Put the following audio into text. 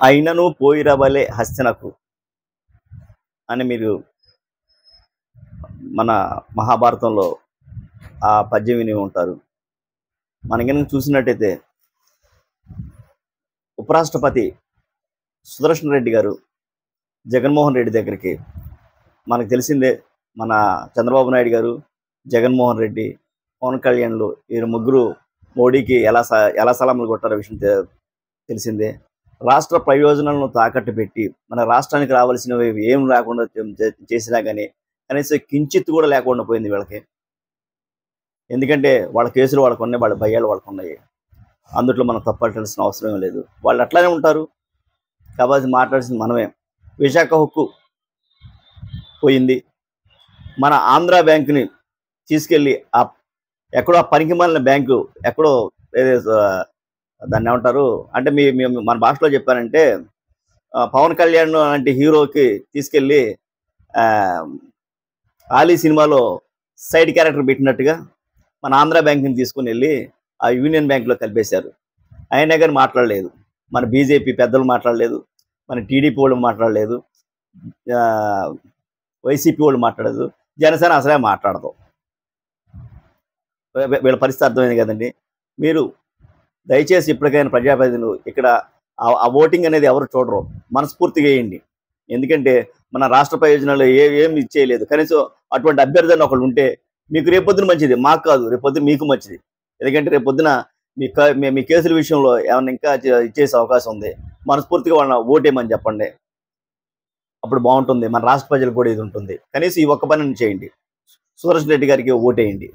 అయినను పోయిరవలే హస్తినకు అని మీరు మన మహాభారతంలో ఆ పద్యం విని ఉంటారు. మనం కనుక చూసినట్టయితే ఉపరాష్ట్రపతి సుదర్శన్ రెడ్డి గారు జగన్మోహన్ రెడ్డి దగ్గరికి, మనకు తెలిసిందే మన చంద్రబాబు నాయుడు గారు, జగన్మోహన్ రెడ్డి, పవన్ కళ్యాణ్లు వీరు ముగ్గురు మోడీకి ఎలా సలాములు కొట్టారో విషయం తెలిసిందే. రాష్ట్ర ప్రయోజనాలను తాకట్టు పెట్టి మన రాష్ట్రానికి రావాల్సినవి ఏం లేకుండా చేసినా కానీ కనీసం కించిత్ కూడా లేకుండా పోయింది వీళ్ళకి. ఎందుకంటే వాళ్ళ కేసులు వాళ్ళకు ఉన్నాయి, వాళ్ళ భయాలు వాళ్ళకు ఉన్నాయి. అందుట్లో మనం తప్పట్టాల్సిన అవసరం లేదు. వాళ్ళు అట్లానే ఉంటారు కాబట్టి మాట్లాడాల్సింది మనమే. విశాఖ హక్కు పోయింది. మన ఆంధ్ర బ్యాంకుని తీసుకెళ్ళి ఎక్కడో పనికి మాలిన బ్యాంకు ఎక్కడో దాన్ని ఏమంటారు అంటే మన భాషలో చెప్పారంటే పవన్ కళ్యాణ్ లాంటి హీరోకి తీసుకెళ్ళి ఆలీ సినిమాలో సైడ్ క్యారెక్టర్ పెట్టినట్టుగా మన ఆంధ్ర బ్యాంకుని తీసుకుని వెళ్ళి ఆ యూనియన్ బ్యాంకులో కలిపేశారు. అయినా కానీ మాట్లాడలేదు. మన బీజేపీ పెద్దలు మాట్లాడలేదు, మన టీడీపీ వాళ్ళు మాట్లాడలేదు, వైసీపీ వాళ్ళు మాట్లాడదు, జనసేన అసలే మాట్లాడదు. వీళ్ళ పరిస్థితి అర్థమైంది కదండి. మీరు దయచేసి ఇప్పటికైనా ప్రజాప్రతినిధులు ఇక్కడ ఆ ఓటింగ్ అనేది ఎవరు చూడరు, మనస్ఫూర్తిగా వేయండి. ఎందుకంటే మన రాష్ట్ర ప్రయోజనాలు ఏమి ఇచ్చేయలేదు. కనీసం అటువంటి అభ్యర్థులు ఒకళ్ళు ఉంటే మీకు రేపొద్దున మంచిది, మాకు కాదు, రేపొద్దున మీకు మంచిది. ఎందుకంటే రేపొద్దున మీ కేసుల విషయంలో ఏమన్నా ఇంకా ఇచ్చేసే అవకాశం ఉంది. మనస్ఫూర్తిగా వాళ్ళని ఓటేయమని చెప్పండి, అప్పుడు బాగుంటుంది. మన రాష్ట్ర ప్రజలకు కూడా ఇది ఉంటుంది. కనీసం ఈ ఒక్క పని చేయండి, సుదర్శన్ రెడ్డి గారికి ఓటేయండి.